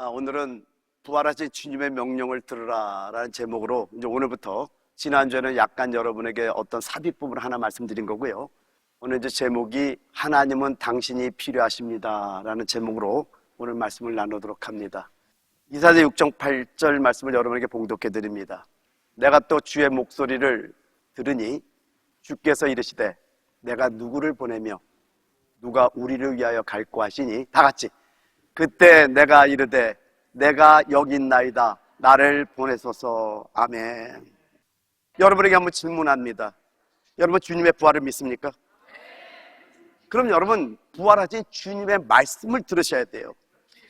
오늘은 부활하신 주님의 명령을 들으라 라는 제목으로 이제 오늘부터, 지난주에는 약간 여러분에게 어떤 삽입 부분을 하나 말씀드린 거고요. 오늘 이제 제목이 하나님은 당신이 필요하십니다 라는 제목으로 오늘 말씀을 나누도록 합니다. 이사야 6장 8절 말씀을 여러분에게 봉독해 드립니다. 내가 또 주의 목소리를 들으니 주께서 이르시되 내가 누구를 보내며 누가 우리를 위하여 갈고 하시니, 다 같이 그때 내가 이르되 내가 여기 있나이다 나를 보내소서. 아멘. 여러분에게 한번 질문합니다. 여러분 주님의 부활을 믿습니까? 그럼 여러분 부활하신 주님의 말씀을 들으셔야 돼요.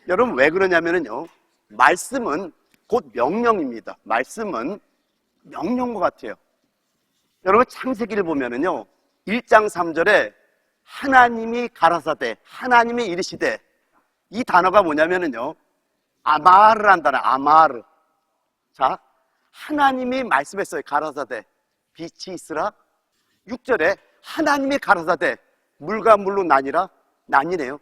여러분 왜 그러냐면요, 말씀은 곧 명령입니다. 말씀은 명령과 같아요. 여러분 창세기를 보면은요 1장 3절에 하나님이 가라사대, 하나님이 이르시되, 이 단어가 뭐냐면은요 아마르란 단어, 아마르. 자, 하나님이 말씀했어요. 가라사대 빛이 있으라. 6절에 하나님이 가라사대 물과 물로 나뉘라. 나뉘네요.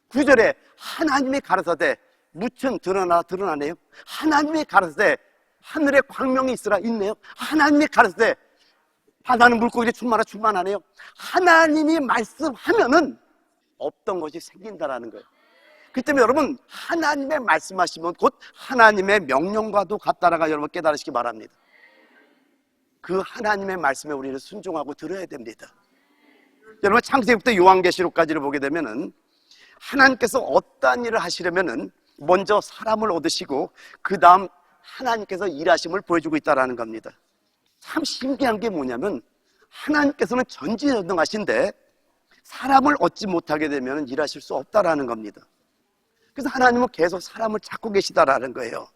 9절에 하나님이 가라사대 묻힌 드러나네요. 하나님이 가라사대 하늘에 광명이 있으라. 있네요. 하나님이 가라사대 바다는 물고기를 충만하네요. 하나님이 말씀하면은 없던 것이 생긴다라는 거예요. 그 때문에 여러분 하나님의 말씀하시면 곧 하나님의 명령과도 같다라가 여러분 깨달으시기 바랍니다. 그 하나님의 말씀에 우리는 순종하고 들어야 됩니다. 여러분 창세기부터 요한계시록까지를 보게 되면은 하나님께서 어떠한 일을 하시려면은 먼저 사람을 얻으시고 그 다음 하나님께서 일하심을 보여주고 있다는 겁니다. 참 신기한 게 뭐냐면 하나님께서는 전지전능하신데 사람을 얻지 못하게 되면 일하실 수 없다라는 겁니다. 그래서 하나님은 계속 사람을 찾고 계시다라는 거예요.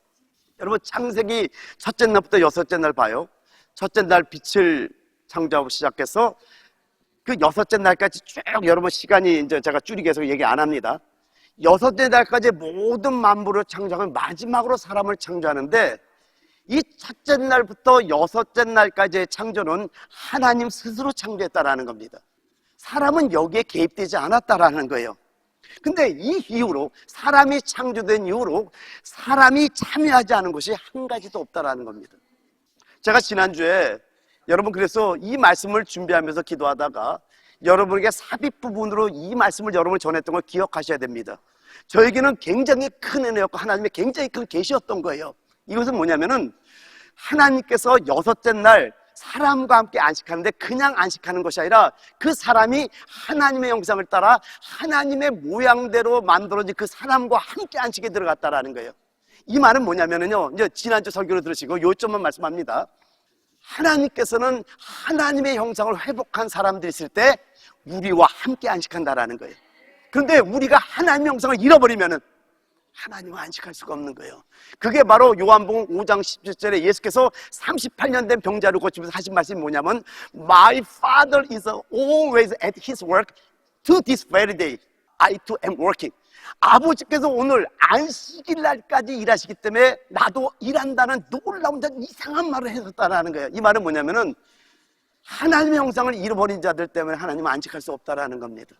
여러분 창세기 첫째 날부터 여섯째 날 봐요. 첫째 날 빛을 창조하고 시작해서 그 여섯째 날까지 쭉, 여러분 시간이 이제 제가 줄이게 해서 얘기 안 합니다. 여섯째 날까지 모든 만물을 창조하면 마지막으로 사람을 창조하는데, 이 첫째 날부터 여섯째 날까지의 창조는 하나님 스스로 창조했다라는 겁니다. 사람은 여기에 개입되지 않았다라는 거예요. 근데 이 이후로, 사람이 창조된 이후로 사람이 참여하지 않은 것이 한 가지도 없다라는 겁니다. 제가 지난주에 여러분 그래서 이 말씀을 준비하면서 기도하다가 여러분에게 삽입 부분으로 이 말씀을 여러분이 전했던 걸 기억하셔야 됩니다. 저에게는 굉장히 큰 은혜였고 하나님의 굉장히 큰 계시였던 거예요. 이것은 뭐냐면은 하나님께서 여섯째 날 사람과 함께 안식하는데 그냥 안식하는 것이 아니라 그 사람이 하나님의 형상을 따라 하나님의 모양대로 만들어진 그 사람과 함께 안식에 들어갔다라는 거예요. 이 말은 뭐냐면은요, 이제 지난주 설교를 들으시고 요점만 말씀합니다. 하나님께서는 하나님의 형상을 회복한 사람들이 있을 때 우리와 함께 안식한다라는 거예요. 그런데 우리가 하나님의 형상을 잃어버리면은 하나님은 안식할 수가 없는 거예요. 그게 바로 요한복음 5장 17절에 예수께서 38년 된 병자를 고치면서 하신 말씀이 뭐냐면 My Father is always at His work. To this very day I too am working. 아버지께서 오늘 안식일 날까지 일하시기 때문에 나도 일한다는 놀라운 이상한 말을 해줬다라는 거예요. 이 말은 뭐냐면은 하나님의 형상을 잃어버린 자들 때문에 하나님은 안식할 수 없다라는 겁니다.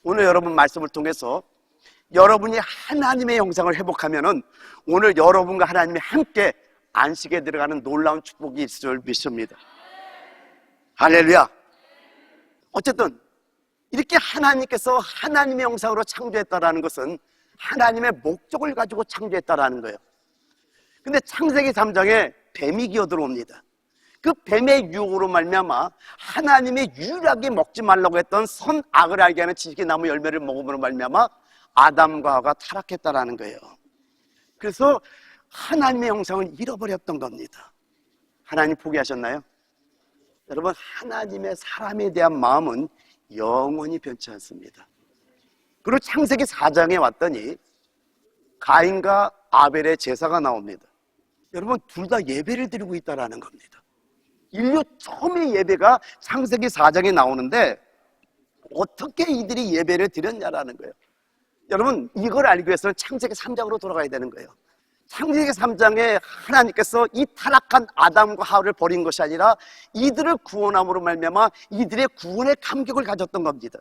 오늘 여러분 말씀을 통해서 여러분이 하나님의 형상을 회복하면은 오늘 여러분과 하나님이 함께 안식에 들어가는 놀라운 축복이 있을 줄 믿습니다. 할렐루야. 어쨌든 이렇게 하나님께서 하나님의 형상으로 창조했다라는 것은 하나님의 목적을 가지고 창조했다라는 거예요. 근데 창세기 3장에 뱀이 기어들어옵니다. 그 뱀의 유혹으로 말미암아 하나님의 유일하게 먹지 말라고 했던 선악을 알게 하는 지식의 나무 열매를 먹음으로 말미암아 아담과 하와가 타락했다라는 거예요. 그래서 하나님의 형상을 잃어버렸던 겁니다. 하나님 포기하셨나요? 여러분 하나님의 사람에 대한 마음은 영원히 변치 않습니다. 그리고 창세기 4장에 왔더니 가인과 아벨의 제사가 나옵니다. 여러분 둘 다 예배를 드리고 있다는 겁니다. 인류 처음의 예배가 창세기 4장에 나오는데 어떻게 이들이 예배를 드렸냐라는 거예요. 여러분 이걸 알기 위해서는 창세기 3장으로 돌아가야 되는 거예요. 창세기 3장에 하나님께서 이 타락한 아담과 하와를 버린 것이 아니라 이들을 구원함으로 말미암아 이들의 구원의 감격을 가졌던 겁니다.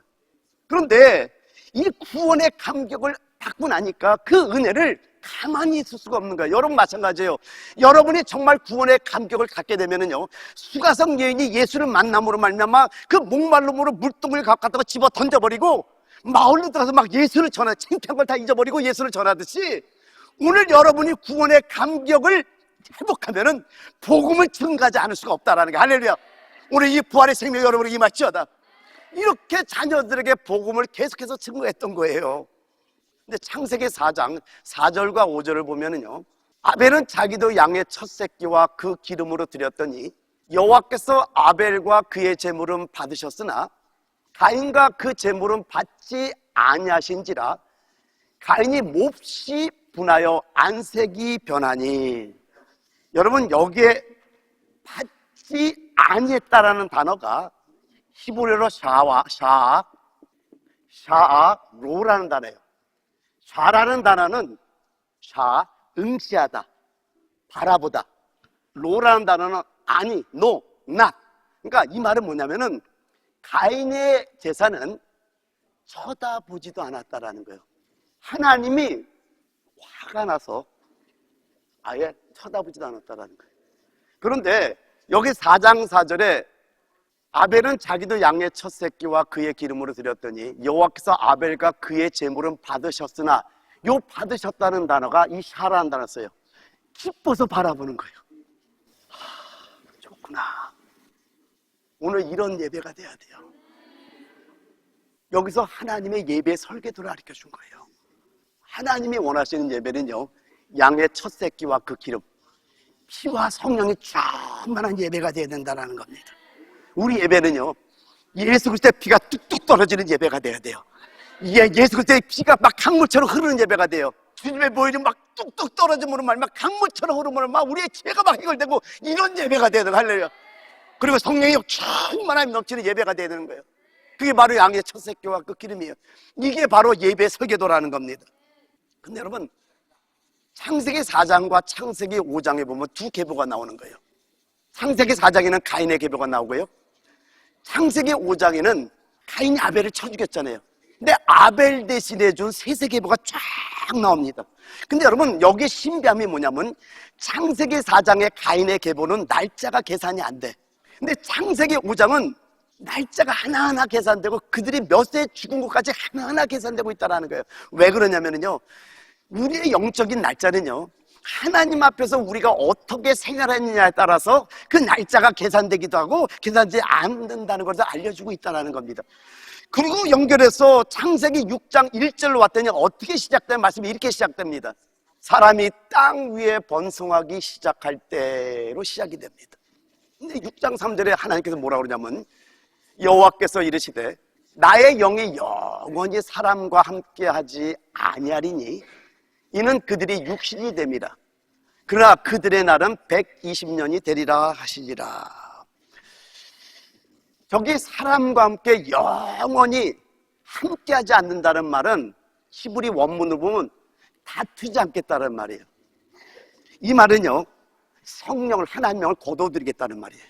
그런데 이 구원의 감격을 받고 나니까 그 은혜를 가만히 있을 수가 없는 거예요. 여러분 마찬가지예요. 여러분이 정말 구원의 감격을 갖게 되면은요, 수가성 여인이 예수를 만남으로 말미암아 그 목말름으로 물동을 갖다가 집어 던져버리고 마을로 들어가서 막 예수를 전하, 창피한 걸 다 잊어버리고 예수를 전하듯이, 오늘 여러분이 구원의 감격을 회복하면은 복음을 증가하지 않을 수가 없다라는 게, 할렐루야. 오늘 이 부활의 생명 여러분에게 임할지어다. 이렇게 자녀들에게 복음을 계속해서 증거했던 거예요. 근데 창세기 4장 4절과 5절을 보면은요, 아벨은 자기도 양의 첫 새끼와 그 기름으로 드렸더니 여호와께서 아벨과 그의 제물은 받으셨으나 가인과 그 제물은 받지 아니하신지라 가인이 몹시 분하여 안색이 변하니. 여러분, 여기에 받지 아니했다라는 단어가 히브리어로 샤아로라는 단어예요. 샤라는 단어는 응시하다, 바라보다. 로라는 단어는 아니, no, not. 그러니까 이 말은 뭐냐면은 가인의 제사는 쳐다보지도 않았다라는 거예요. 하나님이 화가 나서 아예 쳐다보지도 않았다라는 거예요. 그런데 여기 4장 4절에 아벨은 자기도 양의 첫 새끼와 그의 기름으로 드렸더니 여호와께서 아벨과 그의 제물은 받으셨으나, 요 받으셨다는 단어가 이 샤라는 단어였어요. 기뻐서 바라보는 거예요. 좋구나. 오늘 이런 예배가 돼야 돼요. 여기서 하나님의 예배 설계도를 가르쳐준 거예요. 하나님이 원하시는 예배는요, 양의 첫 새끼와 그 기름, 피와 성령이 충만한 예배가 돼야 된다는 겁니다. 우리 예배는요, 예수 그리스도의 피가 뚝뚝 떨어지는 예배가 돼야 돼요. 예수 그리스도의 피가 막 강물처럼 흐르는 예배가 돼요. 주님의 보혈이 막 뚝뚝 떨어짐으로 말미암아 강물처럼 흐름으로 막 우리의 죄가 막 해결되고, 이런 예배가 돼야 돼요. 할렐루야. 그리고 성령이 충만함이 넘치는 예배가 돼야 되는 거예요. 그게 바로 양의 첫 새끼와 그 기름이에요. 이게 바로 예배 설계도라는 겁니다. 근데 여러분, 창세기 4장과 창세기 5장에 보면 두 계보가 나오는 거예요. 창세기 4장에는 가인의 계보가 나오고요, 창세기 5장에는 가인이 아벨을 쳐 죽였잖아요. 근데 아벨 대신에 준 셋의 계보가 쫙 나옵니다. 근데 여러분, 여기 신비함이 뭐냐면 창세기 4장의 가인의 계보는 날짜가 계산이 안 돼. 근데 창세기 5장은 날짜가 하나하나 계산되고 그들이 몇 세 죽은 것까지 하나하나 계산되고 있다는 거예요. 왜 그러냐면요, 우리의 영적인 날짜는요, 하나님 앞에서 우리가 어떻게 생활했느냐에 따라서 그 날짜가 계산되기도 하고 계산되지 않는다는 것을 알려주고 있다는 겁니다. 그리고 연결해서 창세기 6장 1절로 왔더니 어떻게 시작된 말씀이 이렇게 시작됩니다. 사람이 땅 위에 번성하기 시작할 때로 시작이 됩니다. 근데 6장 3절에 하나님께서 뭐라고 그러냐면, 여호와께서 이르시되 나의 영이 영원히 사람과 함께하지 아니하리니 이는 그들이 육신이 됨이라. 그러나 그들의 날은 120년이 되리라 하시니라. 저기 사람과 함께 영원히 함께하지 않는다는 말은 히브리 원문을 보면 다투지 않겠다는 말이에요. 이 말은요, 성령을, 하나님을 거둬들이겠다는 말이에요.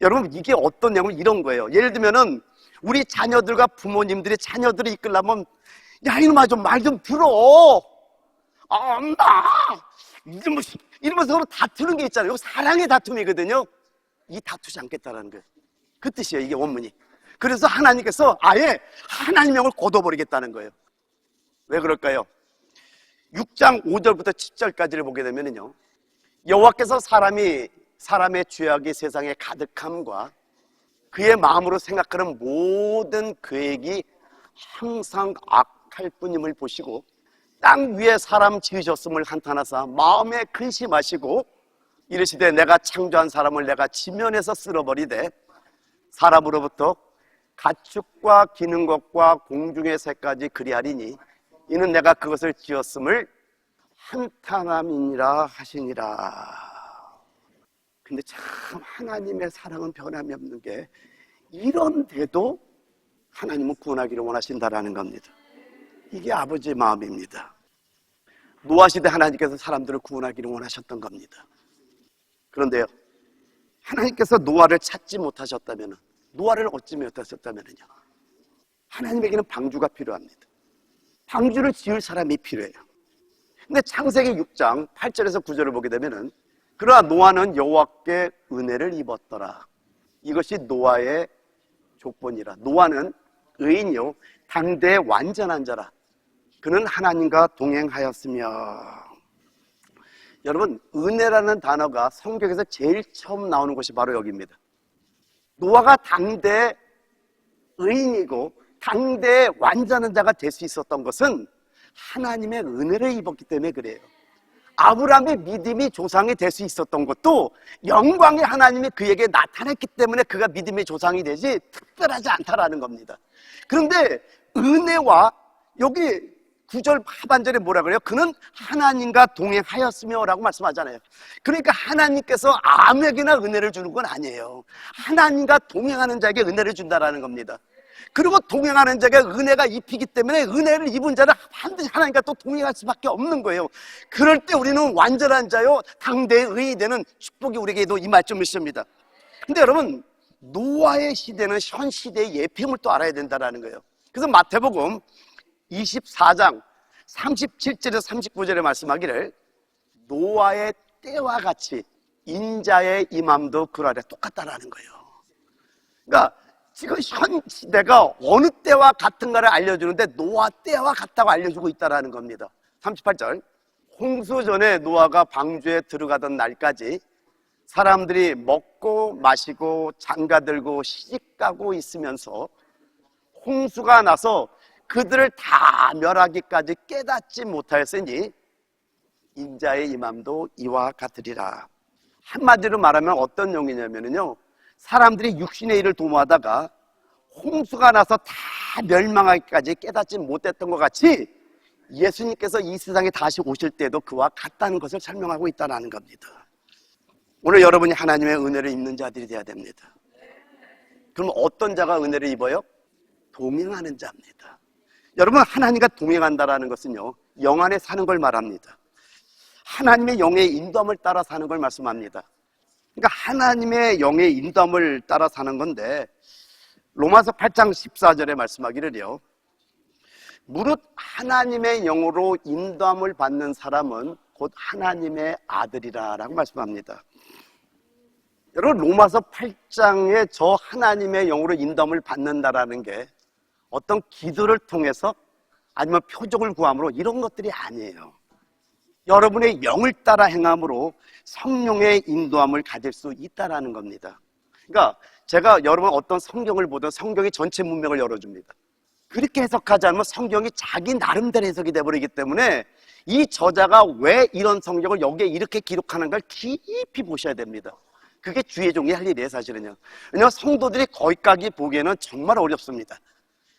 여러분, 이게 어떤 내용은 이런 거예요. 예를 들면은 우리 자녀들과 부모님들이 자녀들을 이끌려면, 야 이놈아 좀 말 좀 들어, 엄마, 이러면서 서로 다투는 게 있잖아요. 사랑의 다툼이거든요. 이 다투지 않겠다라는 거예요. 그 뜻이에요, 이게 원문이. 그래서 하나님께서 아예 하나님 영을 거둬버리겠다는 거예요. 왜 그럴까요? 6장 5절부터 10절까지를 보게 되면요, 여호와께서 사람의 죄악이 세상에 가득함과 그의 마음으로 생각하는 모든 계획이 항상 악할 뿐임을 보시고 땅 위에 사람 지으셨음을 한탄하사 마음에 근심하시고 이르시되 내가 창조한 사람을 내가 지면에서 쓸어버리되 사람으로부터 가축과 기는 것과 공중의 새까지 그리하리니 이는 내가 그것을 지었음을 한탄함이니라 하시니라. 근데 참 하나님의 사랑은 변함이 없는 게, 이런데도 하나님은 구원하기를 원하신다라는 겁니다. 이게 아버지의 마음입니다. 노아 시대 하나님께서 사람들을 구원하기를 원하셨던 겁니다. 그런데요, 하나님께서 노아를 찾지 못하셨다면, 노아를 얻지 못하셨다면요, 하나님에게는 방주가 필요합니다. 방주를 지을 사람이 필요해요. 근데 창세기 6장 8절에서 9절을 보게 되면은 그러나 노아는 여호와께 은혜를 입었더라. 이것이 노아의 조건이라. 노아는 의인이요 당대의 완전한 자라. 그는 하나님과 동행하였으며. 여러분, 은혜라는 단어가 성경에서 제일 처음 나오는 곳이 바로 여기입니다. 노아가 당대 의인이고 당대의 완전한 자가 될 수 있었던 것은 하나님의 은혜를 입었기 때문에 그래요. 아브라함의 믿음이 조상이 될 수 있었던 것도 영광의 하나님이 그에게 나타났기 때문에 그가 믿음의 조상이 되지 특별하지 않다라는 겁니다. 그런데 은혜와 여기 9절 하반절에 뭐라 그래요? 그는 하나님과 동행하였으며 라고 말씀하잖아요. 그러니까 하나님께서 아무에게나 은혜를 주는 건 아니에요. 하나님과 동행하는 자에게 은혜를 준다라는 겁니다. 그리고 동행하는 자에게 은혜가 입히기 때문에 은혜를 입은 자는 반드시 하나님과 또 동행할 수밖에 없는 거예요. 그럴 때 우리는 완전한 자요 당대의 의인이 되는 축복이 우리에게도 임할 줄 믿습니다. 근데 여러분, 노아의 시대는 현 시대의 예표임을 또 알아야 된다는 거예요. 그래서 마태복음 24장 37절에서 39절에 말씀하기를 노아의 때와 같이 인자의 임함도 그러하되 똑같다라는 거예요. 그러니까 지금 현 시대가 어느 때와 같은가를 알려주는데 노아 때와 같다고 알려주고 있다는 겁니다. 38절 홍수 전에 노아가 방주에 들어가던 날까지 사람들이 먹고 마시고 장가들고 시집가고 있으면서 홍수가 나서 그들을 다 멸하기까지 깨닫지 못하였으니 인자의 임함도 이와 같으리라. 한마디로 말하면 어떤 용이냐면요, 사람들이 육신의 일을 도모하다가 홍수가 나서 다 멸망하기까지 깨닫지 못했던 것 같이 예수님께서 이 세상에 다시 오실 때도 그와 같다는 것을 설명하고 있다는 겁니다. 오늘 여러분이 하나님의 은혜를 입는 자들이 되어야 됩니다. 그럼 어떤 자가 은혜를 입어요? 동행하는 자입니다. 여러분, 하나님과 동행한다라는 것은요, 영 안에 사는 걸 말합니다. 하나님의 영의 인도함을 따라 사는 걸 말씀합니다. 그러니까 하나님의 영의 인도함을 따라 사는 건데 로마서 8장 14절에 말씀하기를요, 무릇 하나님의 영으로 인도함을 받는 사람은 곧 하나님의 아들이라 라고 말씀합니다. 여러분, 로마서 8장에 저 하나님의 영으로 인도함을 받는다라는 게 어떤 기도를 통해서 아니면 표적을 구함으로 이런 것들이 아니에요. 여러분의 영을 따라 행함으로 성령의 인도함을 가질 수 있다라는 겁니다. 그러니까 제가 여러분 어떤 성경을 보든 성경이 전체 문맥을 열어줍니다. 그렇게 해석하지 않으면 성경이 자기 나름대로 해석이 돼버리기 때문에 이 저자가 왜 이런 성경을 여기에 이렇게 기록하는 걸 깊이 보셔야 됩니다. 그게 주의 종이 할 일이에요, 사실은요. 왜냐하면 성도들이 거기까지 보기에는 정말 어렵습니다.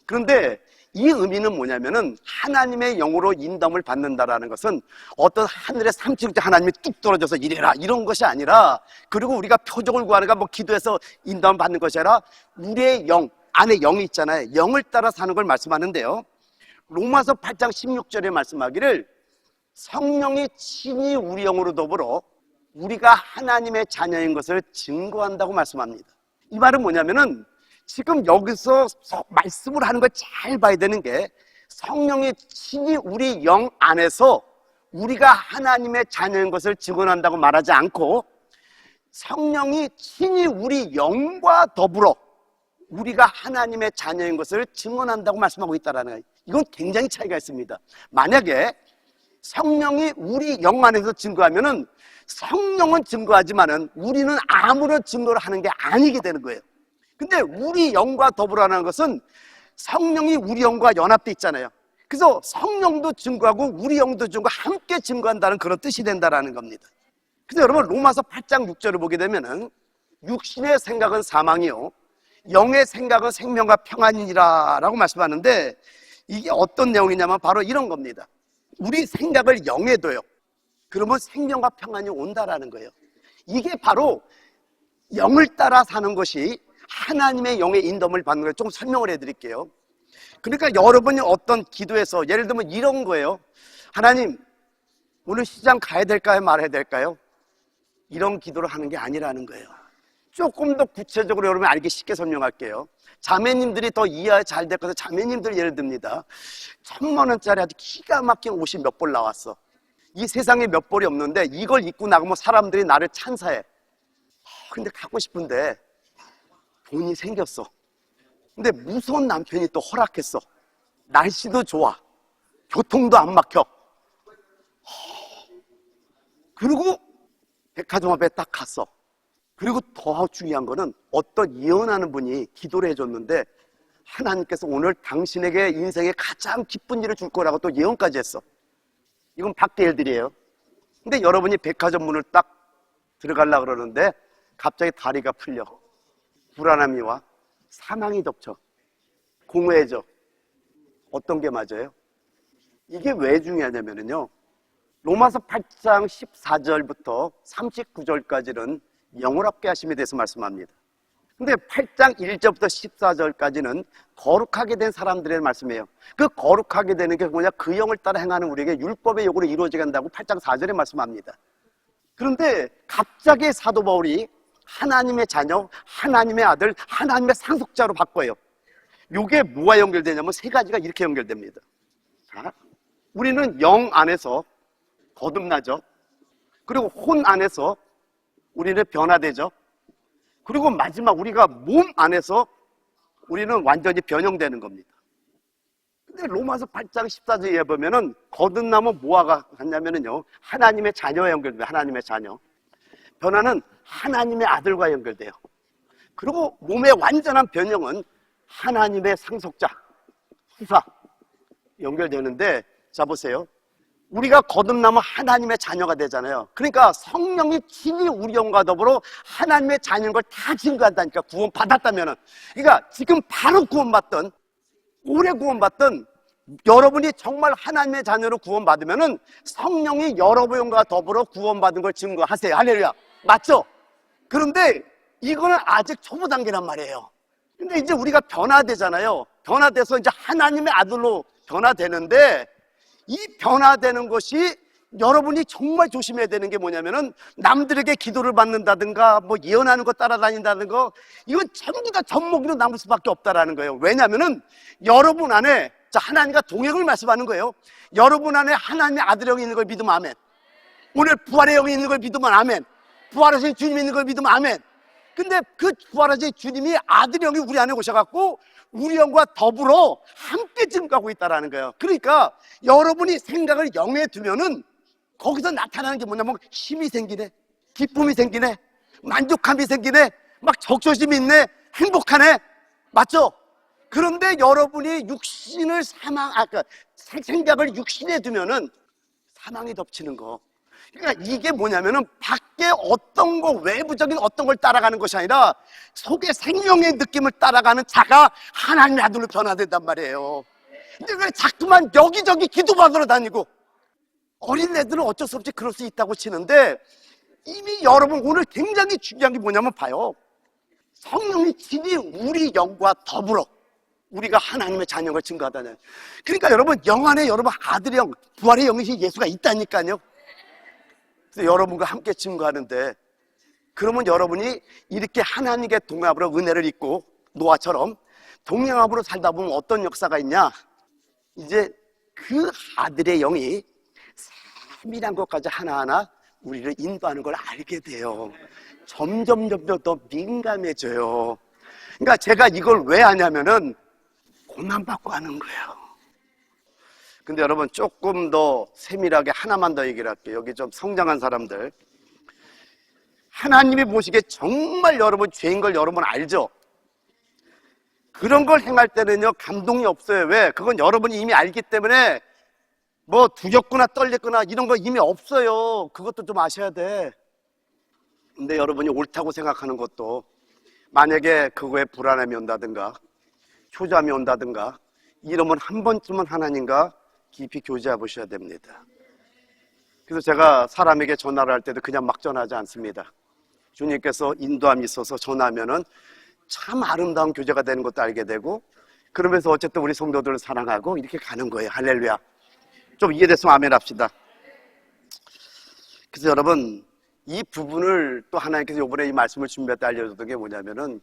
그런데 이 의미는 뭐냐면은 하나님의 영으로 인도함을 받는다라는 것은 어떤 하늘의 삼층째 하나님이 뚝 떨어져서 이래라 이런 것이 아니라, 그리고 우리가 표적을 구하는가 뭐 기도해서 인도함 받는 것이 아니라 우리의 영 안에 영이 있잖아요. 영을 따라 사는 걸 말씀하는데요, 로마서 8장 16절에 말씀하기를 성령이 친히 우리 영으로 더불어 우리가 하나님의 자녀인 것을 증거한다고 말씀합니다. 이 말은 뭐냐면은 지금 여기서 말씀을 하는 걸 잘 봐야 되는 게, 성령이 친히 우리 영 안에서 우리가 하나님의 자녀인 것을 증언한다고 말하지 않고 성령이 친히 우리 영과 더불어 우리가 하나님의 자녀인 것을 증언한다고 말씀하고 있다는 거예요. 이건 굉장히 차이가 있습니다. 만약에 성령이 우리 영 안에서 증거하면은 성령은 증거하지만은 우리는 아무런 증거를 하는 게 아니게 되는 거예요. 근데 우리 영과 더불어라는 것은 성령이 우리 영과 연합돼 있잖아요. 그래서 성령도 증거하고 우리 영도 증거 함께 증거한다는 그런 뜻이 된다라는 겁니다. 그래서 여러분, 로마서 8장 6절을 보게 되면은 육신의 생각은 사망이요 영의 생각은 생명과 평안이니라 라고 말씀하는데, 이게 어떤 내용이냐면 바로 이런 겁니다. 우리 생각을 영에 둬요. 그러면 생명과 평안이 온다라는 거예요. 이게 바로 영을 따라 사는 것이 하나님의 영의 인도함을 받는 걸 좀 설명을 해드릴게요. 그러니까 여러분이 어떤 기도에서 예를 들면 이런 거예요. 하나님, 오늘 시장 가야 될까요? 말아야 될까요? 이런 기도를 하는 게 아니라는 거예요. 조금 더 구체적으로 여러분 알기 쉽게 설명할게요. 자매님들이 더 이해 잘 될 것은, 자매님들 예를 듭니다. 1,000만 원짜리 아주 기가 막힌 옷이 몇 벌 나왔어. 이 세상에 몇 벌이 없는데 이걸 입고 나가면 사람들이 나를 찬사해. 근데 갖고 싶은데 돈이 생겼어. 근데 무서운 남편이 또 허락했어. 날씨도 좋아. 교통도 안 막혀. 그리고 백화점 앞에 딱 갔어. 그리고 더 중요한 거는 어떤 예언하는 분이 기도를 해줬는데 하나님께서 오늘 당신에게 인생에 가장 기쁜 일을 줄 거라고 또 예언까지 했어. 이건 밖에 일들이에요. 근데 여러분이 백화점 문을 딱 들어가려고 그러는데 갑자기 다리가 풀려. 불안함이 와. 사망이 덮쳐. 공허해져. 어떤 게 맞아요? 이게 왜 중요하냐면요. 로마서 8장 14절부터 39절까지는 영을 얻게 하심에 대해서 말씀합니다. 근데 8장 1절부터 14절까지는 거룩하게 된 사람들의 말씀이에요. 그 거룩하게 되는 게 뭐냐? 그 영을 따라 행하는 우리에게 율법의 요구로 이루어지게 한다고 8장 4절에 말씀합니다. 그런데 갑자기 사도 바울이 하나님의 자녀, 하나님의 아들, 하나님의 상속자로 바꿔요. 이게 뭐와 연결되냐면 세 가지가 이렇게 연결됩니다. 자, 우리는 영 안에서 거듭나죠. 그리고 혼 안에서 우리는 변화되죠. 그리고 마지막 우리가 몸 안에서 우리는 완전히 변형되는 겁니다. 근데 로마서 8장 14절에 보면은 거듭나면 뭐가 같냐면요, 하나님의 자녀와 연결돼요. 하나님의 자녀. 변화는 하나님의 아들과 연결돼요. 그리고 몸의 완전한 변형은 하나님의 상속자, 후사 연결되는데, 자 보세요. 우리가 거듭나면 하나님의 자녀가 되잖아요. 그러니까 성령이 친히 우리 영과 더불어 하나님의 자녀인 걸 다 증거한다니까. 구원 받았다면은. 그러니까 지금 바로 구원받든 오래 구원받든 여러분이 정말 하나님의 자녀로 구원받으면은 성령이 여러분과 더불어 구원받은 걸 증거하세요. 할렐루야. 맞죠? 그런데 이거는 아직 초보 단계란 말이에요. 근데 이제 우리가 변화되잖아요. 변화돼서 이제 하나님의 아들로 변화되는데, 이 변화되는 것이 여러분이 정말 조심해야 되는 게 뭐냐면은 남들에게 기도를 받는다든가 뭐 예언하는 거 따라다닌다든가, 이건 전부 다 젖먹이로 남을 수밖에 없다라는 거예요. 왜냐면은 여러분 안에, 자, 하나님과 동행을 말씀하는 거예요. 여러분 안에 하나님의 아들 영이 있는 걸 믿으면 아멘. 오늘 부활의 영이 있는 걸 믿으면 아멘. 부활하신 주님이 있는 걸 믿으면 아멘. 근데 그 부활하신 주님이 아들 영이 우리 안에 오셔갖고 우리 영과 더불어 함께 증거하고 있다는 거예요. 그러니까 여러분이 생각을 영에 두면은 거기서 나타나는 게 뭐냐면 힘이 생기네, 기쁨이 생기네, 만족함이 생기네, 막 적조심이 있네, 행복하네. 맞죠? 그런데 여러분이 육신을 생각을 육신에 두면은 사망이 덮치는 거. 그러니까 이게 뭐냐면은 밖에 어떤 거, 외부적인 어떤 걸 따라가는 것이 아니라 속에 생명의 느낌을 따라가는 자가 하나님의 아들로 변화된단 말이에요. 근데 왜 자꾸만 여기저기 기도받으러 다니고, 어린애들은 어쩔 수 없이 그럴 수 있다고 치는데, 이미 여러분 오늘 굉장히 중요한 게 뭐냐면 봐요. 성령이 친히 우리 영과 더불어 우리가 하나님의 자녀를 증거하다는. 그러니까 여러분 영 안에 여러분 아들의 영, 부활의 영이신 예수가 있다니까요. 그래서 여러분과 함께 증거하는데, 그러면 여러분이 이렇게 하나님께 동행함으로 은혜를 입고 노아처럼 동행함으로 살다 보면 어떤 역사가 있냐? 이제 그 아들의 영이 세밀한 것까지 하나하나 우리를 인도하는 걸 알게 돼요. 점점 더 민감해져요. 그러니까 제가 이걸 왜 하냐면은 고난받고 하는 거예요. 근데 여러분 조금 더 세밀하게 하나만 더 얘기를 할게요. 여기 좀 성장한 사람들, 하나님이 보시기에 정말 여러분 죄인 걸 여러분 알죠? 그런 걸 행할 때는요 감동이 없어요. 왜? 그건 여러분이 이미 알기 때문에 뭐 두렵거나 떨렸거나 이런 거 이미 없어요. 그것도 좀 아셔야 돼. 근데 여러분이 옳다고 생각하는 것도 만약에 그거에 불안함이 온다든가 초조함이 온다든가 이러면 한 번쯤은 하나님과 깊이 교제해 보셔야 됩니다. 그래서 제가 사람에게 전화를 할 때도 그냥 막 전화하지 않습니다. 주님께서 인도함이 있어서 전화하면은 참 아름다운 교제가 되는 것도 알게 되고, 그러면서 어쨌든 우리 성도들을 사랑하고 이렇게 가는 거예요. 할렐루야. 좀 이해됐으면 아멘 합시다. 그래서 여러분 이 부분을 또 하나님께서 이번에 이 말씀을 준비할 때 알려줬던 게 뭐냐면은,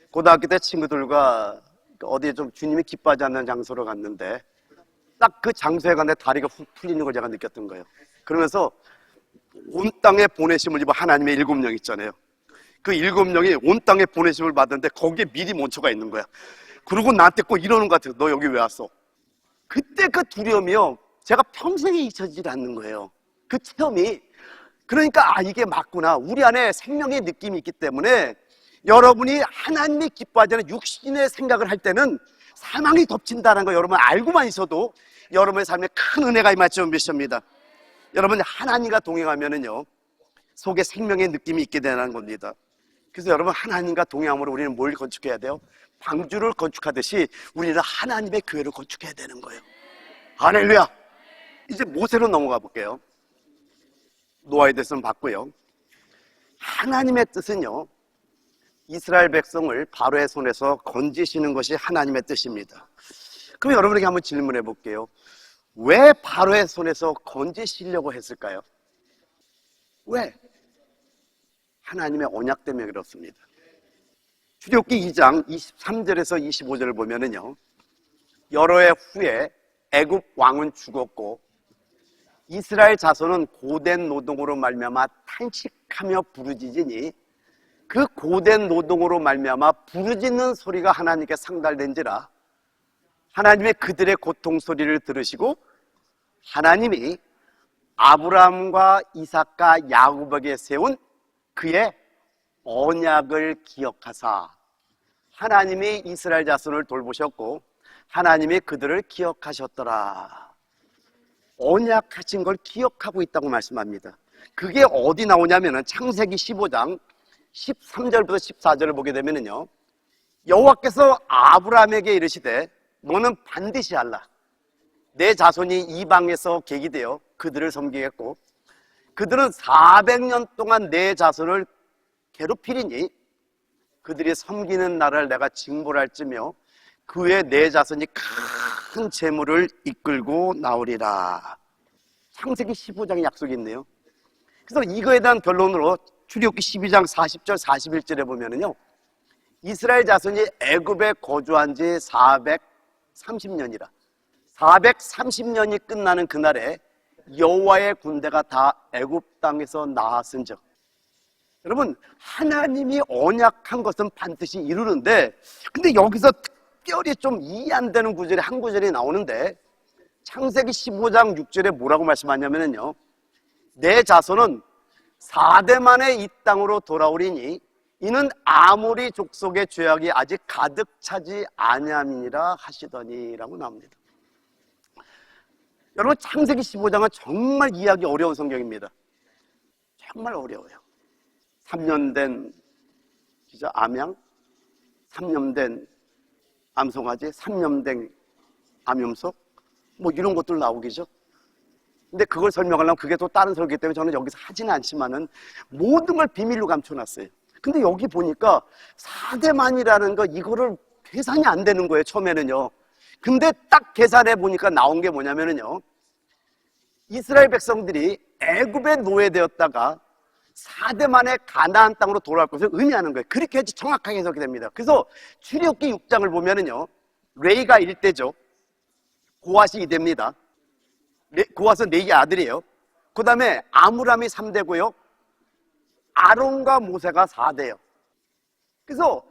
고등학교 때 친구들과 어디에 좀 주님이 기뻐하지 않는 장소로 갔는데 딱 그 장소에 가는데 다리가 훅 풀리는 걸 제가 느꼈던 거예요. 그러면서 온 땅에 보내심을 입은 하나님의 7명 있잖아요. 그 7명이 온 땅에 보내심을 받았는데 거기에 미리 몬초가 있는 거야. 그리고 나한테 꼭 이러는 것 같아요. 너 여기 왜 왔어? 그때 그 두려움이요, 제가 평생에 잊혀지지 않는 거예요. 그 체험이. 그러니까 이게 맞구나. 우리 안에 생명의 느낌이 있기 때문에 여러분이 하나님이 기뻐하지 않는 육신의 생각을 할 때는 사망이 덮친다는 거 여러분 알고만 있어도 여러분의 삶에 큰 은혜가 임할 줄 믿습니다. 여러분 하나님과 동행하면은요 속에 생명의 느낌이 있게 되는 겁니다. 그래서 여러분 하나님과 동행함으로 우리는 뭘 건축해야 돼요? 방주를 건축하듯이 우리는 하나님의 교회를 건축해야 되는 거예요. 할렐루야. 이제 모세로 넘어가 볼게요. 노아에 대해서는 봤고요. 하나님의 뜻은요, 이스라엘 백성을 바로의 손에서 건지시는 것이 하나님의 뜻입니다. 그럼 여러분에게 한번 질문해 볼게요. 왜 바로의 손에서 건지시려고 했을까요? 왜? 하나님의 언약 때문에 그렇습니다. 출애굽기 2장 23절에서 25절을 보면은요, 여러 해 후에 애굽 왕은 죽었고 이스라엘 자손은 고된 노동으로 말미암아 탄식하며 부르짖으니 그 고된 노동으로 말미암아 부르짖는 소리가 하나님께 상달된지라 하나님의 그들의 고통 소리를 들으시고 하나님이 아브라함과 이삭과 야곱에게 세운 그의 언약을 기억하사, 하나님이 이스라엘 자손을 돌보셨고 하나님이 그들을 기억하셨더라. 언약하신 걸 기억하고 있다고 말씀합니다. 그게 어디 나오냐면은 창세기 15장 13절부터 14절을 보게 되면은요, 여호와께서 아브라함에게 이르시되 너는 반드시 알라. 내 자손이 이방에서 계기되어 그들을 섬기겠고 그들은 400년 동안 내 자손을 괴롭히리니 그들이 섬기는 나라를 내가 징벌할지며 그 후에 내 자손이 큰 재물을 이끌고 나오리라. 창세기 15장의 약속이 있네요. 그래서 이거에 대한 결론으로 출애굽기 12장 40절 41절에 보면은요, 이스라엘 자손이 애굽에 거주한 지 430년이라 430년이 끝나는 그날에 여호와의 군대가 다 애굽 땅에서 나왔은즉, 여러분 하나님이 언약한 것은 반드시 이루는데, 근데 여기서 특별히 좀 이해 안 되는 구절이 한 구절이 나오는데, 창세기 15장 6절에 뭐라고 말씀하냐면요, 내 자손은 4대 만에 이 땅으로 돌아오리니 이는 아모리 족속의 죄악이 아직 가득 차지 아니함이니라 하시더니 라고 나옵니다. 여러분 창세기 15장은 정말 이해하기 어려운 성경입니다. 정말 어려워요. 3년 된 암양, 3년 된 암송아지, 3년 된 암염소, 뭐 이런 것들 나오겠죠. 근데 그걸 설명하려면 그게 또 다른 설교이기 때문에 저는 여기서 하지는 않지만은 모든 걸 비밀로 감춰놨어요. 근데 여기 보니까 4대만이라는 거, 이거를 계산이 안 되는 거예요, 처음에는요. 근데 딱 계산해 보니까 나온 게 뭐냐면은요, 이스라엘 백성들이 애굽에 노예되었다가 4대 만에 가나안 땅으로 돌아올 것을 의미하는 거예요. 그렇게 해야지 정확하게 해석이 됩니다. 그래서 출애굽기 6장을 보면은요, 레이가 1대죠. 고핫이 2대입니다. 고핫은 레이의 아들이에요. 그 다음에 아므람이 3대고요. 아론과 모세가 4대예요. 그래서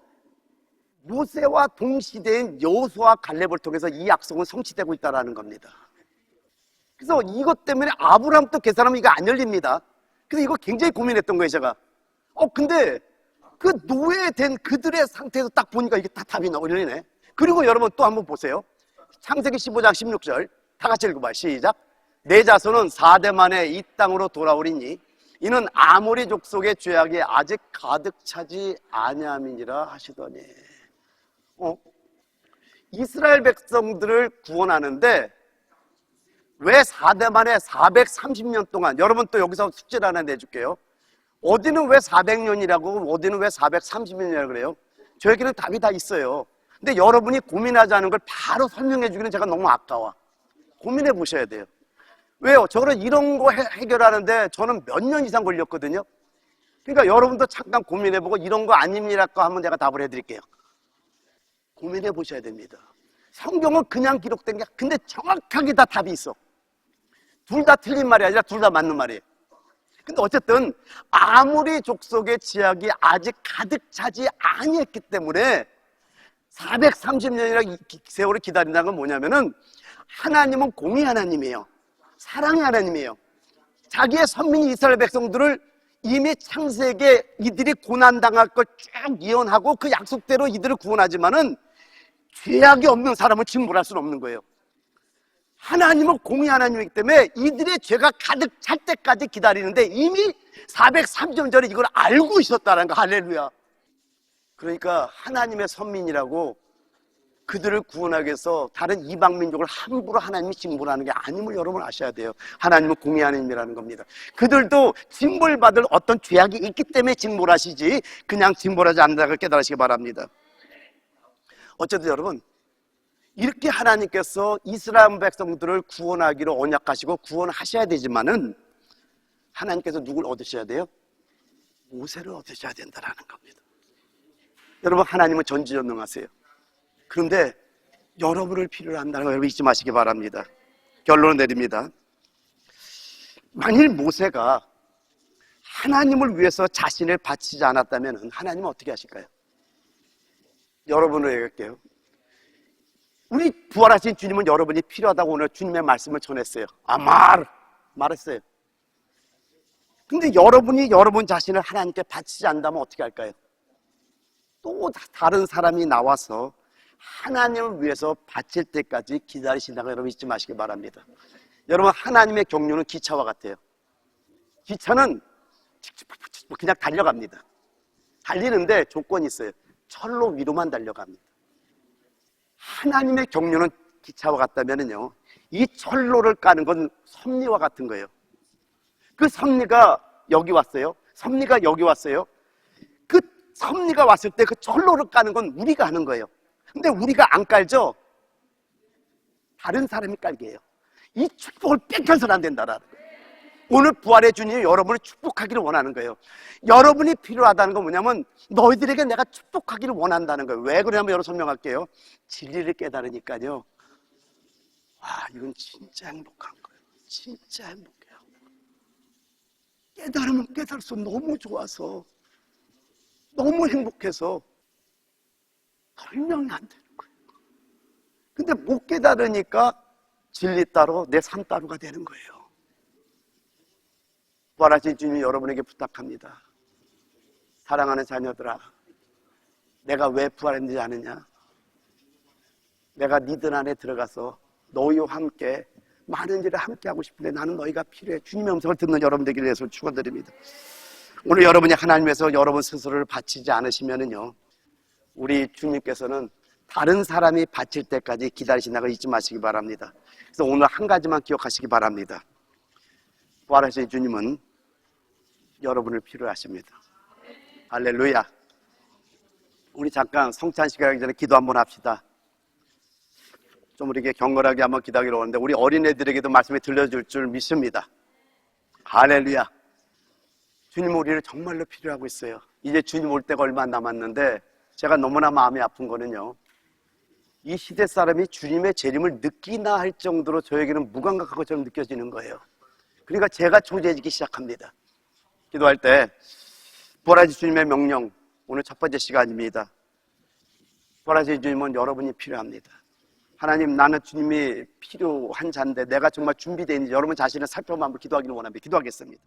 모세와 동시대인 여호수아 갈렙을 통해서 이 약속은 성취되고 있다는 겁니다. 그래서 이것 때문에 아브라함도 계산하면 이거 안 열립니다. 그래서 이거 굉장히 고민했던 거예요, 제가. 근데 그 노예된 그들의 상태에서 딱 보니까 이게 다 답이 나오려네. 그리고 여러분 또 한번 보세요. 창세기 15장 16절 다 같이 읽어봐요. 시작. 내 자손은 4대 만에 이 땅으로 돌아오리니 이는 아모리 족속의 죄악이 아직 가득 차지 아니함이니라 하시더니. 이스라엘 백성들을 구원하는데 왜 4대 만에 430년 동안, 여러분 또 여기서 숙제를 하나 내줄게요. 어디는 왜 400년이라고 어디는 왜 430년이라고 그래요? 저에게는 답이 다 있어요. 근데 여러분이 고민하지 않은 걸 바로 설명해 주기는 제가 너무 아까워. 고민해 보셔야 돼요. 왜요? 저는 이런 거 해결하는데 저는 몇 년 이상 걸렸거든요. 그러니까 여러분도 잠깐 고민해 보고 이런 거 아닙니까 하면 제가 답을 해드릴게요. 고민해 보셔야 됩니다. 성경은 그냥 기록된 게, 근데 정확하게 다 답이 있어. 둘 다 틀린 말이 아니라 둘 다 맞는 말이에요. 근데 어쨌든 아무리 족속의 지약이 아직 가득 차지 아니했기 때문에 430년이나 세월을 기다린다는 건 뭐냐면은, 하나님은 공의 하나님이에요. 사랑의 하나님이에요. 자기의 선민 이스라엘 백성들을 이미 창세기에 이들이 고난당할 걸 쭉 예언하고 그 약속대로 이들을 구원하지만은 죄악이 없는 사람은 징벌할 수는 없는 거예요. 하나님은 공의 하나님이기 때문에 이들의 죄가 가득 찰 때까지 기다리는데 이미 430년 전에 이걸 알고 있었다는 거. 할렐루야. 그러니까 하나님의 선민이라고 그들을 구원하기 위해서 다른 이방 민족을 함부로 하나님이 징벌하는 게 아님을 여러분 아셔야 돼요. 하나님은 공의 하나님이라는 겁니다. 그들도 징벌받을 어떤 죄악이 있기 때문에 징벌하시지 그냥 징벌하지 않는다는 걸 깨달으시기 바랍니다. 어쨌든 여러분, 이렇게 하나님께서 이스라엘 백성들을 구원하기로 언약하시고 구원하셔야 되지만은 하나님께서 누굴 얻으셔야 돼요? 모세를 얻으셔야 된다는 겁니다. 여러분, 하나님은 전지전능하세요. 그런데 여러분을 필요로 한다는 거 여러분 잊지 마시기 바랍니다. 결론을 내립니다. 만일 모세가 하나님을 위해서 자신을 바치지 않았다면 하나님은 어떻게 하실까요? 여러분을 얘기할게요. 우리 부활하신 주님은 여러분이 필요하다고 오늘 주님의 말씀을 전했어요. 말했어요. 근데 여러분이 여러분 자신을 하나님께 바치지 않는다면 어떻게 할까요? 또 다른 사람이 나와서 하나님을 위해서 바칠 때까지 기다리신다고 여러분 잊지 마시기 바랍니다. 여러분, 하나님의 경륜은 기차와 같아요. 기차는 그냥 달려갑니다. 달리는데 조건이 있어요. 철로 위로만 달려갑니다. 하나님의 경륜은 기차와 같다면요, 이 철로를 까는 건 섭리와 같은 거예요. 그 섭리가 여기 왔어요. 섭리가 여기 왔어요. 그 섭리가 왔을 때 그 철로를 까는 건 우리가 하는 거예요. 근데 우리가 안 깔죠? 다른 사람이 깔게 해요. 이 축복을 뺏겨서는 안 된다라는 거예요. 오늘 부활의 주님이 여러분을 축복하기를 원하는 거예요. 여러분이 필요하다는 건 뭐냐면 너희들에게 내가 축복하기를 원한다는 거예요. 왜 그러냐면 여러분 설명할게요. 진리를 깨달으니까요, 이건 진짜 행복한 거예요. 진짜 행복해요. 깨달으면 깨달을수록 너무 좋아서, 너무 행복해서 설명이 안 되는 거예요. 근데 못 깨달으니까 진리 따로 내 삶 따로가 되는 거예요. 부활하신 주님이 여러분에게 부탁합니다. 사랑하는 자녀들아, 내가 왜 부활했는지 아느냐? 내가 니들 안에 들어가서 너희와 함께 많은 일을 함께 하고 싶은데 나는 너희가 필요해. 주님의 음성을 듣는 여러분 되기를 위해서 축원드립니다. 오늘 여러분이 하나님에서 여러분 스스로를 바치지 않으시면은요, 우리 주님께서는 다른 사람이 바칠 때까지 기다리신다는 걸 잊지 마시기 바랍니다. 그래서 오늘 한 가지만 기억하시기 바랍니다. 부활하신 주님은 여러분을 필요로 하십니다. 할렐루야. 우리 잠깐 성찬식 하기 전에 기도 한번 합시다. 좀 우리에게 경건하게 한번 기도하기로 하는데 우리 어린애들에게도 말씀이 들려줄 줄 믿습니다. 할렐루야. 주님 우리를 정말로 필요하고 있어요. 이제 주님 올 때가 얼마 안 남았는데 제가 너무나 마음이 아픈 거는요, 이 시대 사람이 주님의 재림을 느끼나 할 정도로 저에게는 무감각한 것처럼 느껴지는 거예요. 그러니까 제가 초조해지기 시작합니다. 기도할 때 부활하신 주님의 명령, 오늘 첫 번째 시간입니다. 부활하신 주님은 여러분이 필요합니다. 하나님, 나는 주님이 필요한 자인데 내가 정말 준비되어 있는지 여러분 자신을 살펴보면 한번 기도하기를 원합니다. 기도하겠습니다.